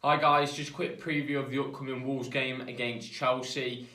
Hi guys, just a quick preview of the upcoming Wolves game against Chelsea.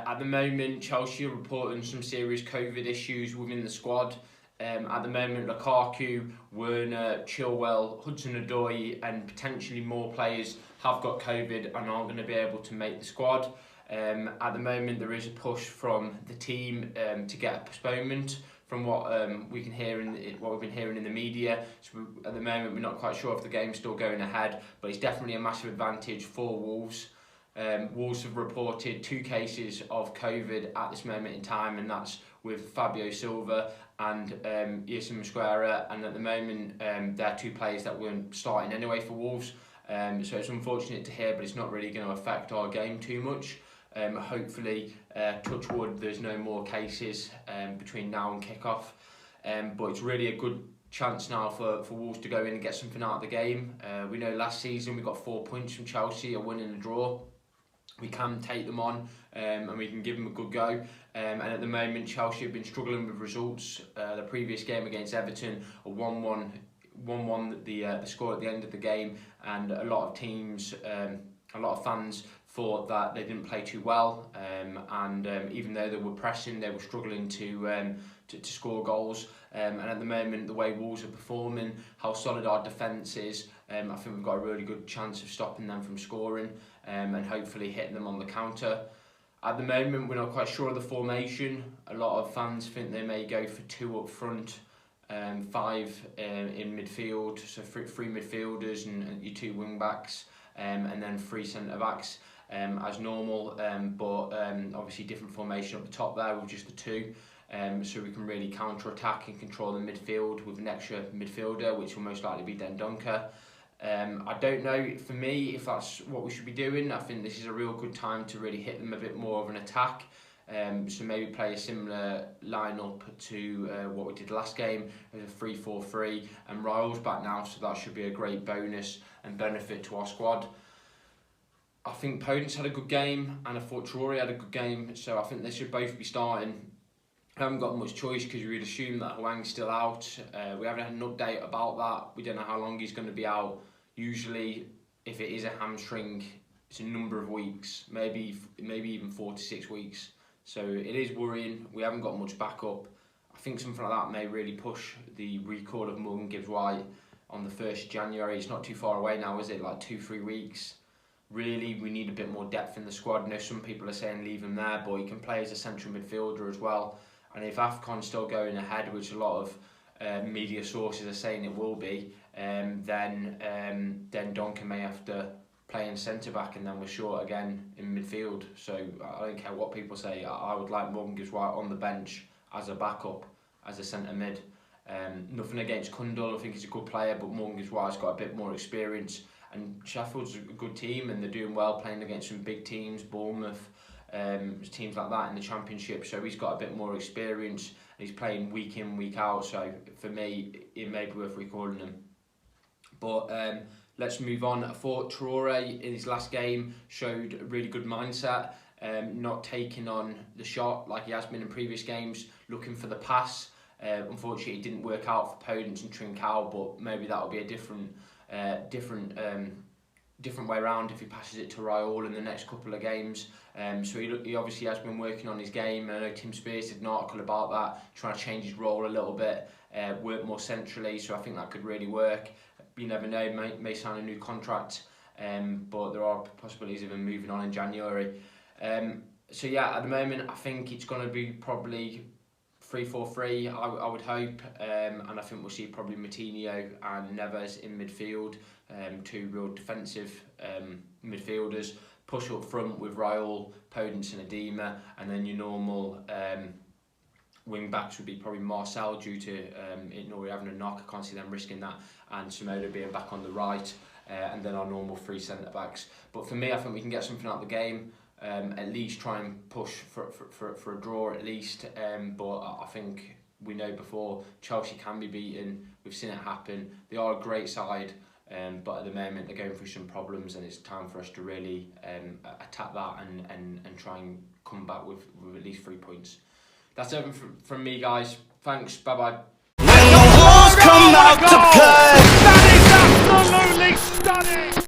At the moment, Chelsea are reporting some serious COVID issues within the squad. At the moment, Lukaku, Werner, Chilwell, Hudson-Odoi and potentially more players have got COVID and aren't going to be able to make the squad. At the moment, there is a push from the team to get a postponement from what we can hear what we've been hearing in the media. So at the moment, we're not quite sure if the game's still going ahead, but it's definitely a massive advantage for Wolves. Wolves have reported 2 cases of COVID at this moment in time, and that's with Fabio Silva and Issam Mosquera, and at the moment they're 2 players that weren't starting anyway for Wolves. So it's unfortunate to hear, but it's not really going to affect our game too much. Hopefully, touch wood, there's no more cases between now and kick-off. But it's really a good chance now for Wolves to go in and get something out of the game. We know last season we got 4 points from Chelsea, a win and a draw. We can take them on and we can give them a good go. And at the moment, Chelsea have been struggling with results. The previous game against Everton, a 1-1, the score at the end of the game, and a lot of teams, a lot of fans thought that they didn't play too well. Even though they were pressing, they were struggling to score goals. And at the moment, the way Wolves are performing, how solid our defence is, I think we've got a really good chance of stopping them from scoring and hopefully hitting them on the counter. At the moment, we're not quite sure of the formation. A lot of fans think they may go for 2 up front, 5 in midfield, so 3 midfielders and your 2 wing backs, and then 3 centre backs as normal. But obviously different formation up the top there with just the 2. So we can really counter-attack and control the midfield with an extra midfielder, which will most likely be Dendoncker. I don't know, for me, if that's what we should be doing. I think this is a real good time to really hit them a bit more of an attack. So maybe play a similar lineup to what we did last game, as a 3-4-3, and Raul's back now, so that should be a great bonus and benefit to our squad. I think Podence had a good game, and I thought Traore had a good game, so I think they should both be starting. I haven't got much choice because we'd assume that Hwang's still out. We haven't had an update about that. We don't know how long he's going to be out. Usually, if it is a hamstring, it's a number of weeks, maybe even 4 to 6 weeks. So it is worrying. We haven't got much backup. I think something like that may really push the recall of Morgan Gibbs-White on the 1st of January. It's not too far away now, is it? Like 2-3 weeks. Really, we need a bit more depth in the squad. I know some people are saying leave him there, but he can play as a central midfielder as well. And if AFCON's still going ahead, which a lot of media sources are saying it will be, then Donker may have to play in centre-back, and then we're short again in midfield. So I don't care what people say, I would like Morgan Gibbs-White on the bench as a backup, as a centre-mid. Nothing against Kundal, I think he's a good player, but Morgan Gibbs-White's got a bit more experience. And Sheffield's a good team, and they're doing well playing against some big teams, Bournemouth, teams like that in the Championship. So he's got a bit more experience, and he's playing week in, week out. So for me, it may be worth recalling him. But let's move on. I thought Traore in his last game showed a really good mindset, not taking on the shot like he has been in previous games, looking for the pass. Unfortunately, it didn't work out for Podence and Trincao, but maybe that'll be a different way around if he passes it to Raul in the next couple of games. So he obviously has been working on his game. I know Tim Spears did an article about that, trying to change his role a little bit, work more centrally, so I think that could really work. You never know, may sign a new contract, but there are possibilities of him moving on in January. So yeah, at the moment I think it's going to be probably 3-4-3, I would hope, and I think we'll see probably Moutinho and Neves in midfield, 2 real defensive midfielders, push up front with Raul, Podence and Adema, and then your normal wing backs would be probably Marcel due to Nori having a knock. I can't see them risking that, and Semedo being back on the right, and then our normal 3 centre backs. But for me, I think we can get something out of the game. At least try and push for a draw at least, but I think we know before, Chelsea can be beaten. We've seen it happen. They are a great side, but at the moment they're going through some problems, and it's time for us to really attack that and try and come back with at least 3 points. That's everything from me, guys. Thanks. Bye bye.